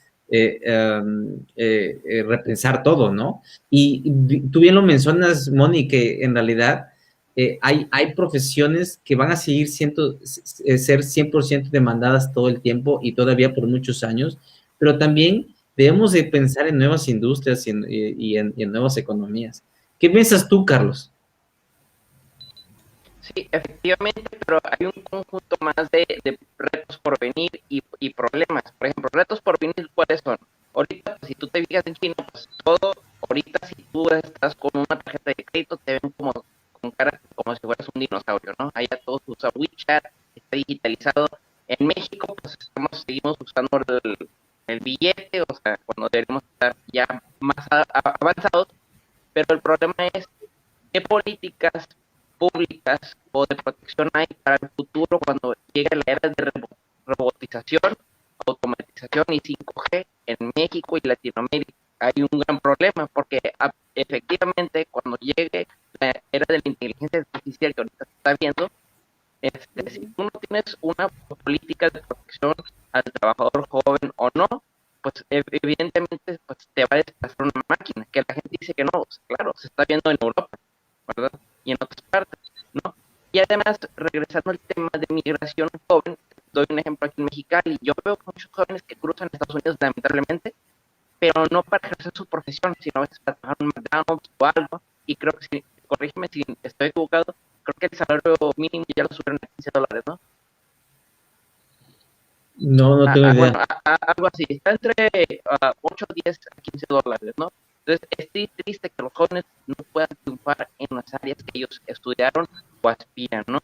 repensar todo, ¿no? Y tú bien lo mencionas, Moni, que en realidad hay profesiones que van a seguir ser 100% demandadas todo el tiempo y todavía por muchos años, pero también debemos de pensar en nuevas industrias y en nuevas economías. ¿Qué piensas tú, Carlos? Sí, efectivamente, pero hay un conjunto más de retos por venir y problemas. Por ejemplo, retos por venir, ¿cuáles son? Ahorita, pues, si tú te fijas en China, pues todo, ahorita si tú estás con una tarjeta de crédito, te ven como con cara como si fueras un dinosaurio, ¿no? Allá todos usan WeChat, está digitalizado. En México, pues seguimos usando el billete, o sea, cuando deberíamos estar ya más avanzados, pero el problema es qué políticas públicas o de protección hay para el futuro cuando llegue la era de robotización, automatización y 5G en México y Latinoamérica. Hay un gran problema porque efectivamente cuando llegue la era de la inteligencia artificial que ahorita se está viendo, si tú no tienes una política de protección al trabajador joven o no, pues evidentemente pues, te va a desplazar una máquina, que la gente dice que no, pues, claro, se está viendo en Europa, ¿verdad? Y en otras partes, ¿no? Y además, regresando al tema de migración joven, doy un ejemplo aquí en Mexicali, yo veo muchos jóvenes que cruzan Estados Unidos lamentablemente, pero no para ejercer su profesión, sino a veces para trabajar en un McDonald's o algo, y creo que, si, corrígeme si estoy equivocado, creo que el salario mínimo ya lo subieron a $15, ¿no? No, no tengo idea. Bueno, algo así, está entre 8, 10 a $15, ¿no? Entonces, es triste que los jóvenes no puedan triunfar en las áreas que ellos estudiaron o aspiran, ¿no?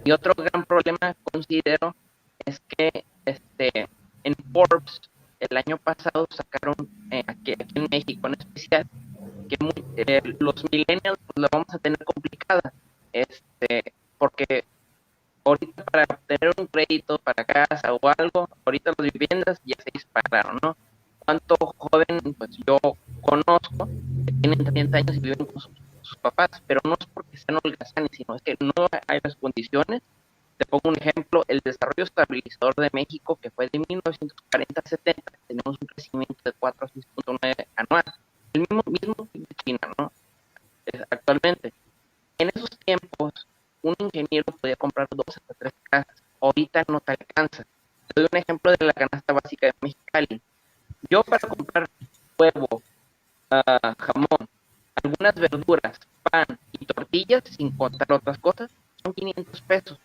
Y otro gran problema, considero, es que en Forbes el año pasado sacaron, aquí en México en especial, que los millennials pues, la vamos a tener complicada, porque ahorita para obtener un crédito para casa o algo, ahorita las viviendas ya se dispararon, ¿no? ¿Cuánto joven, pues yo conozco, que tienen 30 años y viven con sus papás, pero no es porque sean holgazanes, sino es que no hay las condiciones? Te pongo un ejemplo, el desarrollo estabilizador de México, que fue de 1940 a 70, tenemos un crecimiento de 4 a 6.9 anual, el mismo que China, ¿no? Actualmente. En esos tiempos, un ingeniero podía comprar 2 hasta 3 casas. Ahorita no te alcanza. Te doy un ejemplo de la canasta básica de Mexicali. Yo para comprar huevo, jamón, algunas verduras, pan y tortillas, sin contar otras cosas, son 500 pesos.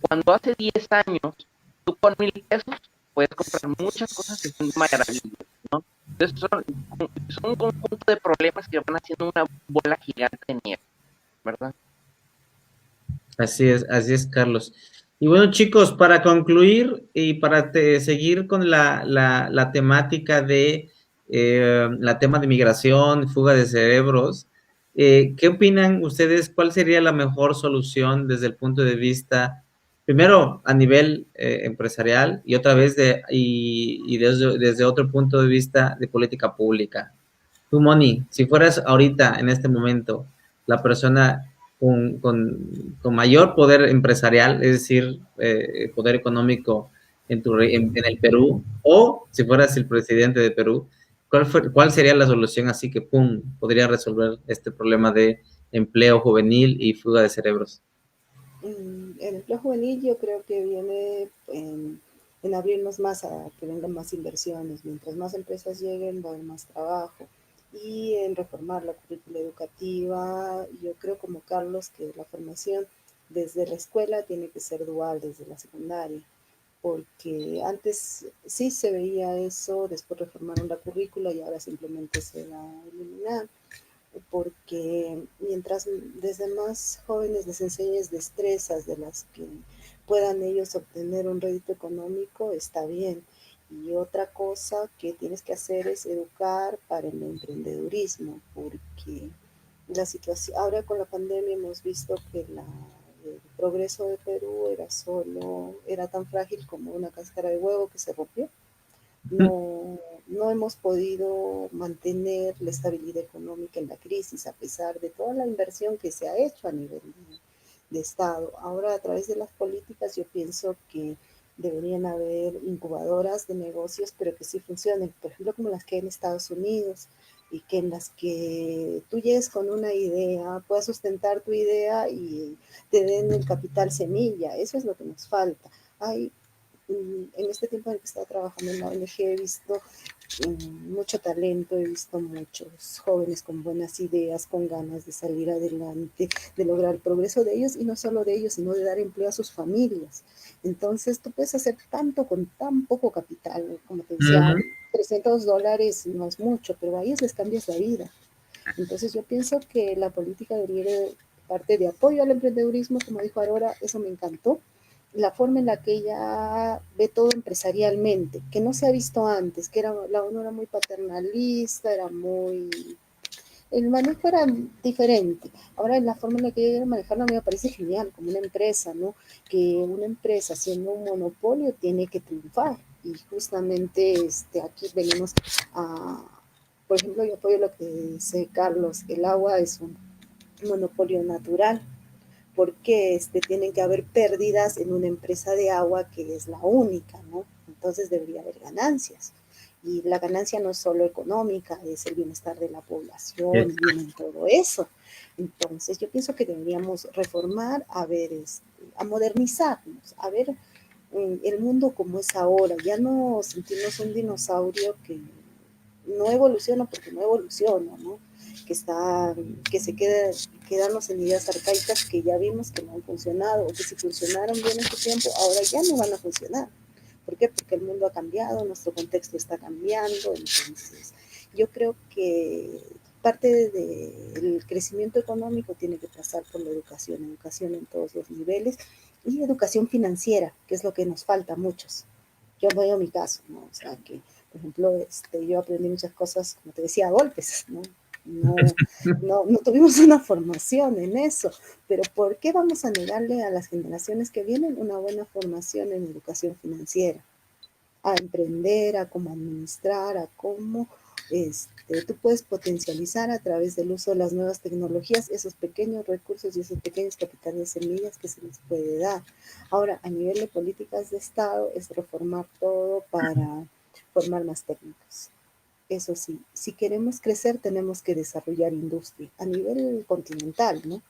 Cuando hace 10 años, tú con 1,000 pesos puedes comprar muchas cosas que son maravillosas, ¿no? Entonces son un conjunto de problemas que van haciendo una bola gigante de nieve, ¿verdad? Así es, Carlos. Y bueno, chicos, para concluir y para seguir con la temática de la tema de migración, fuga de cerebros, ¿qué opinan ustedes? ¿Cuál sería la mejor solución desde el punto de vista, primero a nivel empresarial y otra vez desde otro punto de vista de política pública? Tú, Moni, si fueras ahorita, en este momento, la persona con mayor poder empresarial, es decir, poder económico en el Perú, o si fueras el presidente de Perú, ¿cuál sería la solución así que, pum, podría resolver este problema de empleo juvenil y fuga de cerebros? El empleo juvenil yo creo que viene en abrirnos más a que vengan más inversiones. Mientras más empresas lleguen, va a haber más trabajo. Y en reformar la currícula educativa, yo creo como Carlos que la formación desde la escuela tiene que ser dual, desde la secundaria, porque antes sí se veía eso, después reformaron la currícula y ahora simplemente se va a eliminar, porque mientras desde más jóvenes les enseñes destrezas de las que puedan ellos obtener un rédito económico, está bien. Y otra cosa que tienes que hacer es educar para el emprendedurismo, porque la situación, ahora con la pandemia hemos visto que el progreso de Perú era tan frágil como una cáscara de huevo que se rompió. No hemos podido mantener la estabilidad económica en la crisis, a pesar de toda la inversión que se ha hecho a nivel de Estado. Ahora, a través de las políticas, yo pienso que deberían haber incubadoras de negocios, pero que sí funcionen, por ejemplo, como las que hay en Estados Unidos, y que en las que tú llegues con una idea, puedas sustentar tu idea y te den el capital semilla. Eso es lo que nos falta. Hay en este tiempo en el que estaba trabajando en la ONG he visto mucho talento, he visto muchos jóvenes con buenas ideas, con ganas de salir adelante, de lograr el progreso de ellos y no solo de ellos, sino de dar empleo a sus familias. Entonces tú puedes hacer tanto con tan poco capital, como te decía, Ujú. $300 no es mucho, pero a ellos les cambias la vida. Entonces yo pienso que la política debería ir parte de apoyo al emprendedurismo, como dijo Aurora, eso me encantó, la forma en la que ella ve todo empresarialmente, que no se ha visto antes, que la ONU era muy paternalista, el manejo era diferente. Ahora la forma en la que ella quiere manejarlo a mí me parece genial, como una empresa, ¿no? Que una empresa siendo un monopolio tiene que triunfar. Y justamente aquí venimos a, por ejemplo, yo apoyo lo que dice Carlos, el agua es un monopolio natural, porque tienen que haber pérdidas en una empresa de agua que es la única, ¿no? Entonces debería haber ganancias. Y la ganancia no es solo económica, es el bienestar de la población, viene en todo eso. Entonces yo pienso que deberíamos reformar, a modernizarnos, a ver el mundo como es ahora, ya no sentirnos un dinosaurio que no evoluciona porque no evoluciona, ¿no? Que está, que se quedarnos en ideas arcaicas que ya vimos que no han funcionado, o que si funcionaron bien en su tiempo, ahora ya no van a funcionar. ¿Por qué? Porque el mundo ha cambiado, nuestro contexto está cambiando, entonces yo creo que parte del crecimiento económico tiene que pasar por la educación, educación en todos los niveles y educación financiera, que es lo que nos falta a muchos. Yo voy a mi caso, ¿no? O sea, que, por ejemplo, yo aprendí muchas cosas, como te decía, a golpes, ¿no? no tuvimos una formación en eso, pero ¿por qué vamos a negarle a las generaciones que vienen una buena formación en educación financiera? A emprender, a cómo administrar, a cómo tú puedes potencializar a través del uso de las nuevas tecnologías esos pequeños recursos y esos pequeños capitales semillas que se les puede dar. Ahora, a nivel de políticas de Estado, es reformar todo para formar más técnicos. Eso sí, si queremos crecer, tenemos que desarrollar industria a nivel continental, ¿no?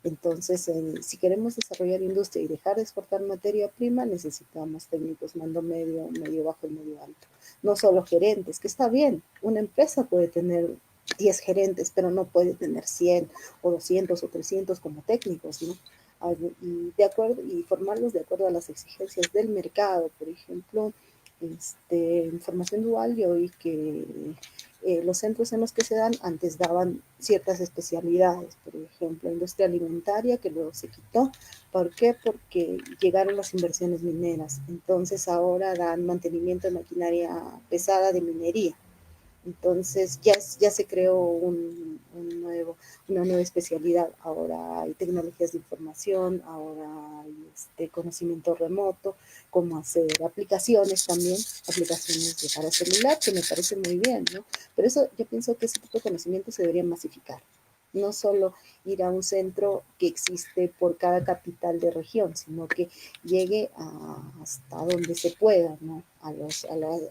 Entonces, si queremos desarrollar industria y dejar de exportar materia prima, necesitamos técnicos mando medio, medio bajo y medio alto. No solo gerentes, que está bien. Una empresa puede tener 10 gerentes, pero no puede tener 100 o 200 o 300 como técnicos, ¿no? Y formarlos de acuerdo a las exigencias del mercado. Por ejemplo, en formación dual yo oí que los centros en los que se dan antes daban ciertas especialidades, por ejemplo, industria alimentaria, que luego se quitó. ¿Por qué? Porque llegaron las inversiones mineras. Entonces ahora dan mantenimiento de maquinaria pesada de minería. Entonces ya se creó una nueva especialidad. Ahora hay tecnologías de información, ahora hay conocimiento remoto, cómo hacer aplicaciones también, aplicaciones para celular, que me parece muy bien, ¿no? Pero eso yo pienso que ese tipo de conocimiento se debería masificar. No solo ir a un centro que existe por cada capital de región, sino que llegue hasta donde se pueda, ¿no?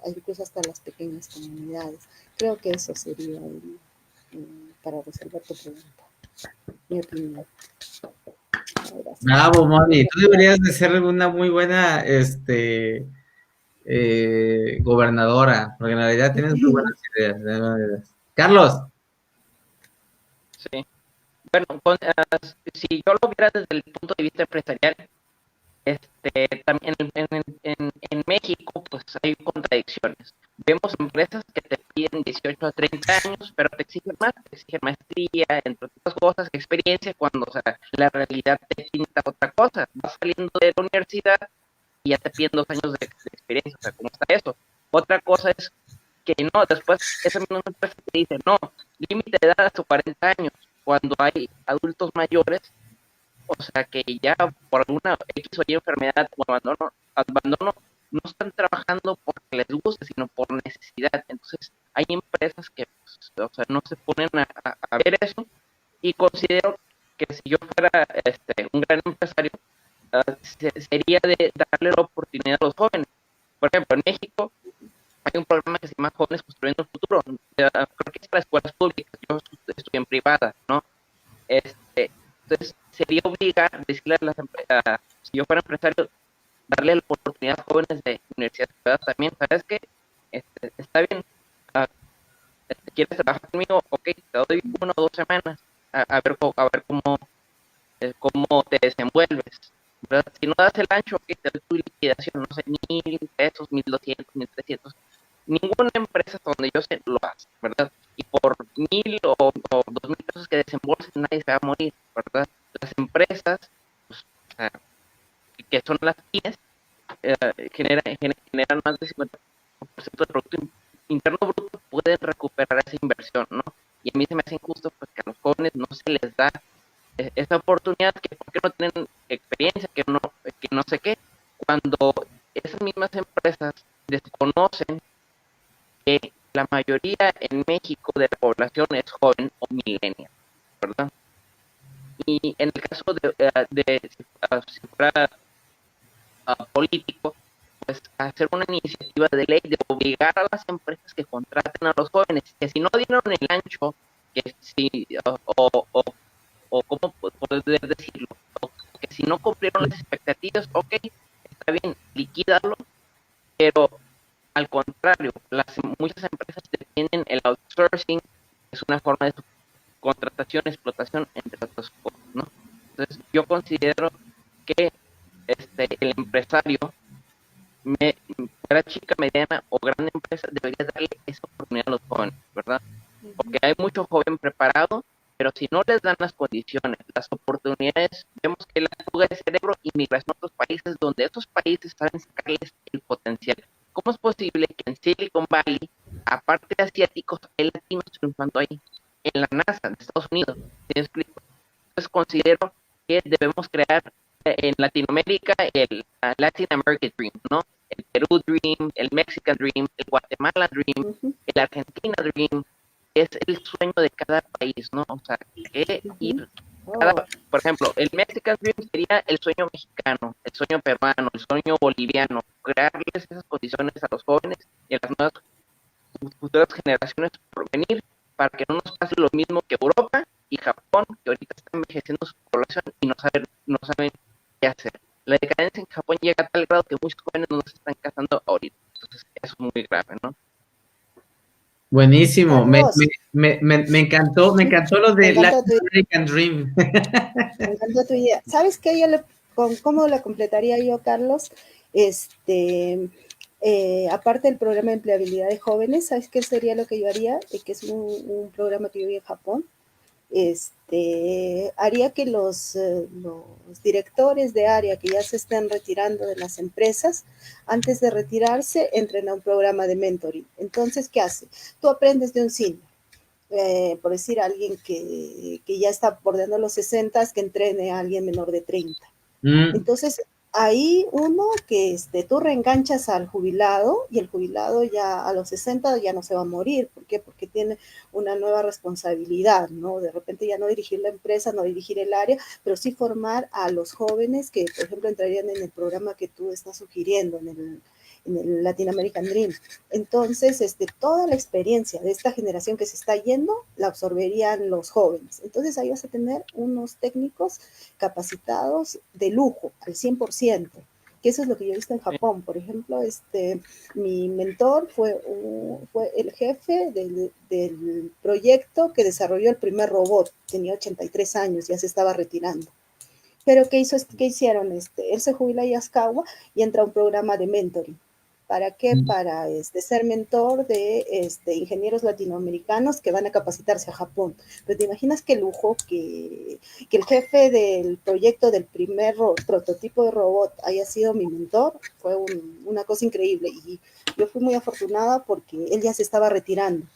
Incluso hasta las pequeñas comunidades. Creo que eso sería para resolver tu pregunta, mi opinión. Bravo, Moni. Tú deberías de ser una muy buena, gobernadora, porque en realidad tienes muy buenas ideas. Muy buenas ideas. Carlos. Sí. Bueno, si yo lo viera desde el punto de vista empresarial, también en México pues hay contradicciones. Vemos empresas que te piden 18 a 30 años, pero te exigen más, te exigen maestría, entre otras cosas, experiencia, cuando, o sea, la realidad te pinta otra cosa. Vas saliendo de la universidad y ya te piden 2 años de experiencia, o sea, ¿cómo está eso? Otra cosa es que no, después esa misma empresa te dice, no, límite de edad hasta 40 años, cuando hay adultos mayores, o sea, que ya por alguna X o Y enfermedad o abandono, no están trabajando porque les guste, sino por necesidad. Entonces, hay empresas que, pues, o sea, no se ponen a ver eso, y considero que si yo fuera un gran empresario, sería de darle la oportunidad a los jóvenes. Por ejemplo, en México hay un programa que se llama Jóvenes Construyendo el Futuro. Creo que es para escuelas públicas, yo estoy en privada, ¿no? Entonces, sería obligar, decirle a si yo fuera empresario, darle la oportunidad a jóvenes de universidades privadas también. ¿Sabes qué? Está bien, uh, ¿quieres trabajar conmigo? Ok, te doy 1 o 2 semanas a ver cómo te desenvuelves, ¿verdad? Si no das el ancho, ok, te doy tu liquidación, no sé, 1,000 pesos, 1,200, 1,300. Ninguna empresa donde yo sé lo hace, ¿verdad? Y por 1,000 o 2,000 pesos que desembolsen, nadie se va a morir, ¿verdad? Las empresas, pues, o sea, que son las pymes, generan más del 50% del Producto Interno Bruto, pueden recuperar esa inversión, ¿no? Y a mí se me hace injusto pues, que a los jóvenes no se les da esa oportunidad, que porque no tienen experiencia, que no sé qué, cuando esas mismas empresas desconocen que la mayoría en México de la población es joven o millennial, ¿verdad? Y en el caso si fuera político, pues hacer una iniciativa de ley de obligar a las empresas que contraten a los jóvenes, que si no dieron el ancho, que si, o cómo poder decirlo, o que si no cumplieron las expectativas, ok, está bien, liquídalo, pero al contrario, muchas empresas tienen el outsourcing, es una forma de contratación, explotación, entre otras cosas, ¿no? Entonces, yo considero que el empresario, fuera chica, mediana o gran empresa, debería darle esa oportunidad a los jóvenes, ¿verdad? Porque hay mucho joven preparado, pero si no les dan las condiciones, las oportunidades, vemos que la fuga de cerebro inmigra en otros países donde esos países saben sacarles el potencial. ¿Cómo es posible que en Silicon Valley, aparte de asiáticos, hay latinos triunfando ahí? en la NASA de Estados Unidos. ¿Sí me explico? Entonces considero que debemos crear en Latinoamérica el Latin American Dream, ¿no? El Perú Dream, el Mexican Dream, el Guatemala Dream, Ujú, el Argentina Dream, es el sueño de cada país, ¿no? O sea, que ujú. ir Oh, por ejemplo, el Mexican Dream sería el sueño mexicano, el sueño peruano, el sueño boliviano, crearles esas condiciones a los jóvenes y a las nuevas futuras generaciones por venir para que no nos pase lo mismo que Europa y Japón, que ahorita está envejeciendo su población y no saben qué hacer. La decadencia en Japón llega a tal grado que muchos jóvenes no se están casando ahorita. Entonces, eso es muy grave, ¿no? Buenísimo, Carlos, me encantó lo me de encantó Latin tu, American Dream. me encantó tu idea. ¿Sabes qué? ¿Cómo la completaría yo, Carlos? Este, aparte del programa de empleabilidad de jóvenes, ¿sabes qué sería lo que yo haría? Que es un programa que yo vi en Japón. Haría que los directores de área que ya se estén retirando de las empresas, antes de retirarse, entren a un programa de mentoring. Entonces, ¿qué hace? Tú aprendes de un senior, por decir alguien que ya está bordeando los 60, que entrene a alguien menor de 30. Mm, Entonces, ahí uno que tú reenganchas al jubilado y el jubilado ya a los 60 ya no se va a morir. ¿Por qué? Porque tiene una nueva responsabilidad, ¿no? De repente ya no dirigir la empresa, no dirigir el área, pero sí formar a los jóvenes que, por ejemplo, entrarían en el programa que tú estás sugiriendo, en el Latin American Dream. Entonces, toda la experiencia de esta generación que se está yendo la absorberían los jóvenes. Entonces, ahí vas a tener unos técnicos capacitados de lujo, al 100%, que eso es lo que yo he visto en Sí, Japón. Por ejemplo, mi mentor fue el jefe del proyecto que desarrolló el primer robot, tenía 83 años, ya se estaba retirando. Pero ¿qué hicieron? Él se jubila a Yaskawa y entra a un programa de mentoring. ¿Para qué? mm, Para ser mentor de ingenieros latinoamericanos que van a capacitarse a Japón. Pero te imaginas qué lujo que el jefe del proyecto del primer prototipo de robot haya sido mi mentor. Fue una cosa increíble y yo fui muy afortunada porque él ya se estaba retirando.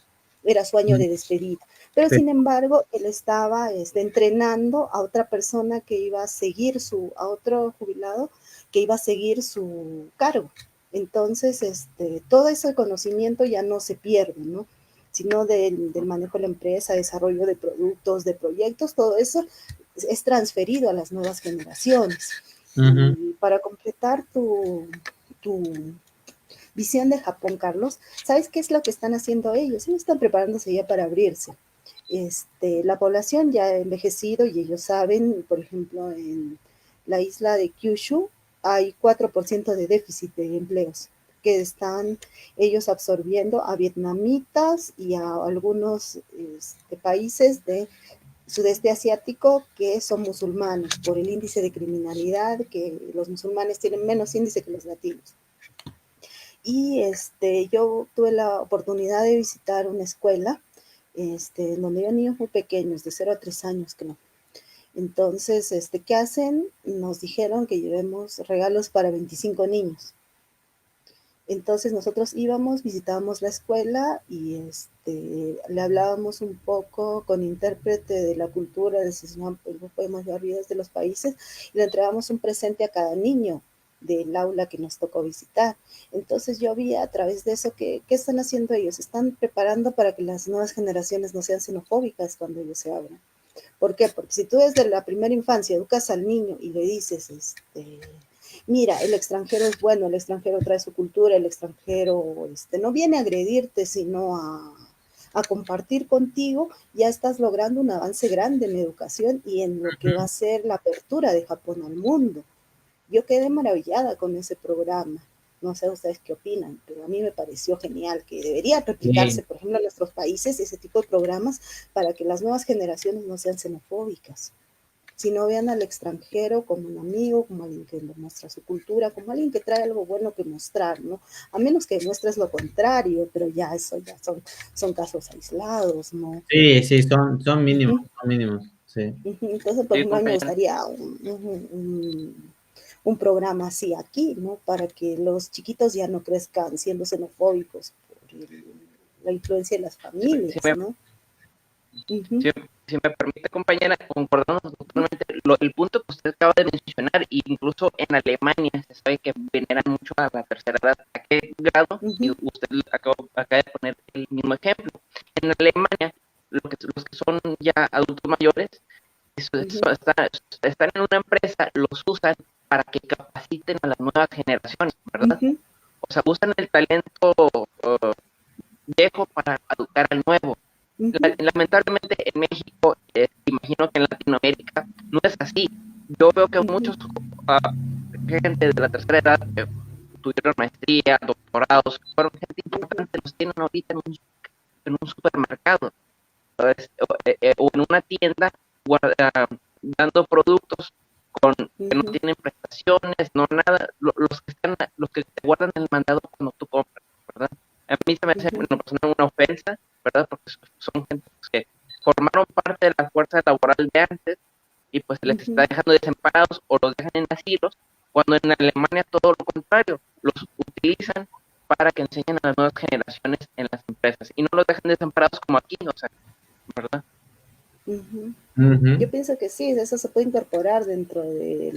Era su año mm, de despedida. Pero sí. sin embargo, él estaba entrenando a otra persona que iba a seguir a otro jubilado que iba a seguir su cargo. Entonces, todo ese conocimiento ya no se pierde, ¿no? Sino del manejo de la empresa, desarrollo de productos, de proyectos, todo eso es transferido a las nuevas generaciones. Ujú. Y para completar tu visión de Japón, Carlos, ¿sabes qué es lo que están haciendo ellos? Ellos están preparándose ya para abrirse. La población ya ha envejecido y ellos saben, por ejemplo, en la isla de Kyushu hay 4% de déficit de empleos que están ellos absorbiendo a vietnamitas y a algunos países de sudeste asiático que son musulmanes por el índice de criminalidad, que los musulmanes tienen menos índice que los latinos. Y yo tuve la oportunidad de visitar una escuela donde había niños muy pequeños, de 0 a 3 años, creo. Entonces, ¿qué hacen? Nos dijeron que llevemos regalos para 25 niños. Entonces nosotros íbamos, visitábamos la escuela y le hablábamos un poco con intérprete de la cultura, de si no podemos llevar videos de los países, y le entregamos un presente a cada niño del aula que nos tocó visitar. Entonces yo vi a través de eso que, ¿qué están haciendo ellos? Están preparando para que las nuevas generaciones no sean xenofóbicas cuando ellos se abran. ¿Por qué? Porque si tú desde la primera infancia educas al niño y le dices, mira, el extranjero es bueno, el extranjero trae su cultura, el extranjero no viene a agredirte, sino a compartir contigo, ya estás logrando un avance grande en educación y en lo que va a ser la apertura de Japón al mundo. Yo quedé maravillada con ese programa. No sé ustedes qué opinan, pero a mí me pareció genial que debería replicarse, Sí. por ejemplo, en nuestros países ese tipo de programas para que las nuevas generaciones no sean xenofóbicas, sino vean al extranjero como un amigo, como alguien que muestra su cultura, como alguien que trae algo bueno que mostrar, ¿no? A menos que muestres lo contrario, pero ya eso ya son casos aislados, ¿no? Sí, sí, son Uh mínimos, -huh, son mínimos, sí. uh -huh. Entonces, por sí, ejemplo, a mí me compañero. gustaría un programa así aquí, ¿no? Para que los chiquitos ya no crezcan siendo xenofóbicos por la influencia de las Si familias, me, ¿no? Ujú, Si me permite, compañera, concordamos totalmente. El punto que usted acaba de mencionar, incluso en Alemania se sabe que veneran mucho a la tercera edad. ¿A qué grado? Y ujú, usted acaba de poner el mismo ejemplo. En Alemania, los que son ya adultos mayores, ujú, están en una empresa, los usan para que capaciten a las nuevas generaciones, ¿verdad? ujú, O sea, usan el talento viejo para educar al nuevo. ujú, Lamentablemente en México, imagino que en Latinoamérica no es así. Yo veo que ujú, muchos gente de la tercera edad que tuvieron maestría, doctorados, fueron gente ujú, importante, los tienen ahorita en un supermercado o en una tienda dando productos que no ujú, tienen prestaciones, no nada, los que te guardan el mandado cuando tú compras, ¿verdad? A mí se me hace ujú, una ofensa, ¿verdad? Porque son gente que formaron parte de la fuerza laboral de antes y pues se les está ujú. dejando desamparados o los dejan en asilos, cuando en Alemania todo lo contrario, los utilizan para que enseñen a las nuevas generaciones en las empresas y no los dejan desamparados como aquí, o sea, ¿verdad? Ujú. Ujú. Yo pienso que sí, eso se puede incorporar dentro de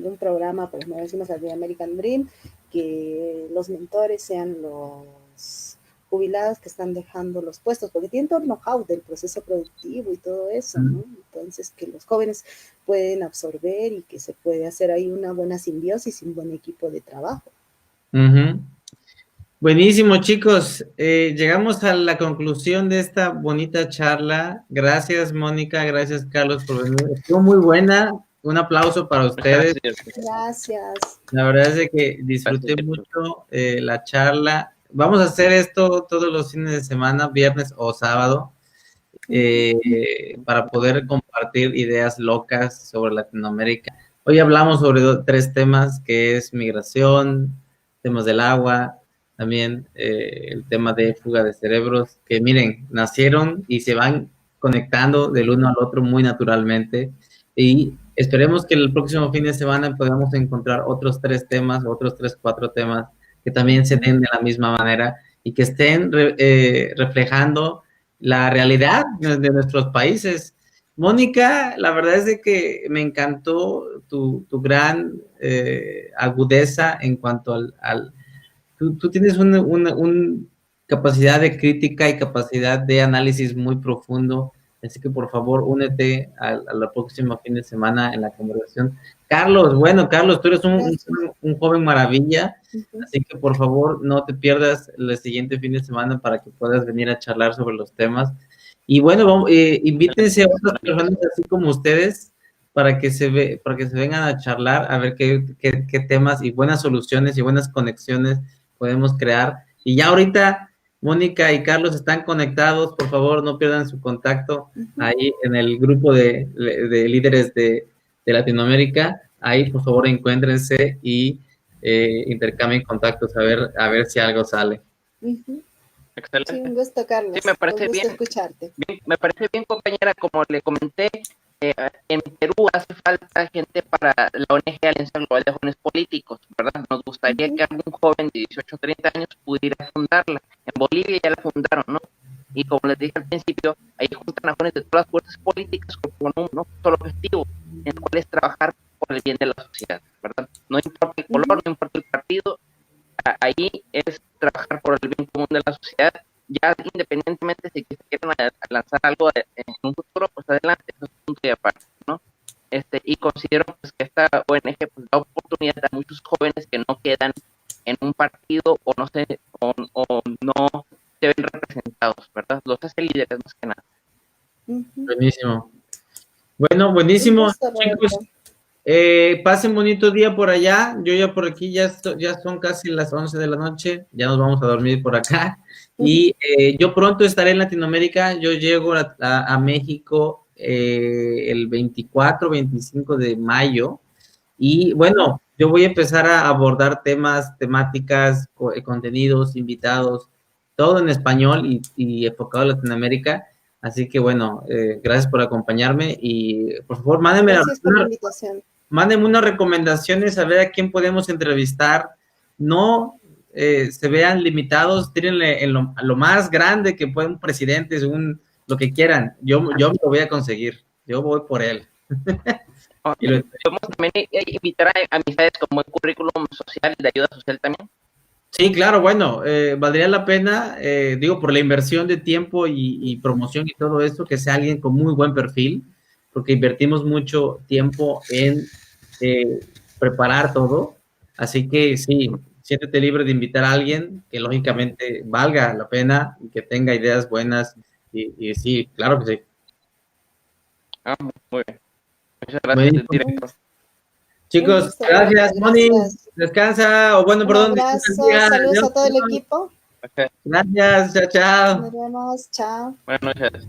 un programa, por ejemplo, decimos el de American Dream, que los mentores sean los jubilados que están dejando los puestos, porque tienen todo el know-how del proceso productivo y todo eso, ¿no? Entonces, que los jóvenes pueden absorber y que se puede hacer ahí una buena simbiosis y un buen equipo de trabajo. Ujú. Buenísimo, chicos. Llegamos a la conclusión de esta bonita charla. Gracias, Mónica. Gracias, Carlos, por venir. Estuvo muy buena. Un aplauso para ustedes. Gracias. La verdad es de que disfruté mucho la charla. Vamos a hacer esto todos los fines de semana, viernes o sábado, Ujú, para poder compartir ideas locas sobre Latinoamérica. Hoy hablamos sobre tres temas, que es migración, temas del agua, también el tema de fuga de cerebros, que miren, nacieron y se van conectando del uno al otro muy naturalmente. Y esperemos que el próximo fin de semana podamos encontrar otros tres temas, otros tres, cuatro temas que también se den de la misma manera y que estén reflejando la realidad de nuestros países. Mónica, la verdad es de que me encantó tu gran agudeza en cuanto tú tienes una capacidad de crítica y capacidad de análisis muy profundo, así que por favor únete a la próxima fin de semana en la conversación. Carlos, bueno, Carlos, tú eres gracias. un joven maravilla, Ujú, así que por favor no te pierdas el siguiente fin de semana para que puedas venir a charlar sobre los temas. Y bueno, invítense a otras personas así como ustedes para que se vengan a charlar, a ver qué temas y buenas soluciones y buenas conexiones podemos crear. Y ya ahorita Mónica y Carlos están conectados, por favor no pierdan su contacto ujú. ahí en el grupo de líderes de Latinoamérica. Ahí por favor encuéntrense y intercambien contactos a ver si algo sale. Ujú. Sí, un Excelente. gusto, Sí, me Carlos. Un parece gusto bien, escucharte. me parece bien, compañera, como le comenté, en Perú hace falta gente para la ONG Alianza Global de Jóvenes Políticos, ¿verdad? Nos gustaría Ujú, que algún joven de 18 o 30 años pudiera fundarla. En Bolivia ya la fundaron, ¿no? Y como les dije al principio, ahí juntan a jóvenes de todas las fuerzas políticas con un solo objetivo, en el cual es trabajar por el bien de la sociedad, ¿verdad? No importa el color, ujú, no importa el partido, ahí es trabajar por el bien común de la sociedad, ya independientemente si se quieren lanzar algo en un futuro, pues adelante, eso es un punto de aparte, ¿no? Y considero pues, que esta ONG pues, da oportunidad a muchos jóvenes que no quedan en un partido o no se ven representados, ¿verdad? Los hace líderes más que nada. ujú. Buenísimo. Bueno, Un buenísimo, gusto, chicos. Roberto. Pasen bonito día por allá. Yo ya por aquí ya son casi las 11 de la noche. Ya nos vamos a dormir por acá. Ujú, Y yo pronto estaré en Latinoamérica. Yo llego a México el 24, 25 de mayo. Y ujú, bueno, yo voy a empezar a abordar temas, temáticas, contenidos, invitados, todo en español y enfocado a Latinoamérica. Así que bueno, gracias por acompañarme y por favor, gracias por la invitación. mándenme unas recomendaciones a ver a quién podemos entrevistar. No se vean limitados, tírenle a lo más grande que pueda un presidente, lo que quieran, yo me lo voy a conseguir, yo voy por él. Y lo- Podemos también invitar a amistades con buen currículum social de ayuda social también. Sí, claro, bueno, valdría la pena, digo, por la inversión de tiempo y promoción y todo esto, que sea alguien con muy buen perfil, porque invertimos mucho tiempo en preparar todo. Así que sí, siéntete libre de invitar a alguien que lógicamente valga la pena y que tenga ideas buenas. Y sí, claro que sí. Muy bien. Muchas gracias, Buenísimo. director. Chicos, Listo, gracias, Moni. gracias. Descansa, o bueno, Un perdón, disfruta el abrazo, día. saludos Adiós. a todo el equipo. Ok, Gracias, chao, chao. Nos vemos, chao. buenas noches.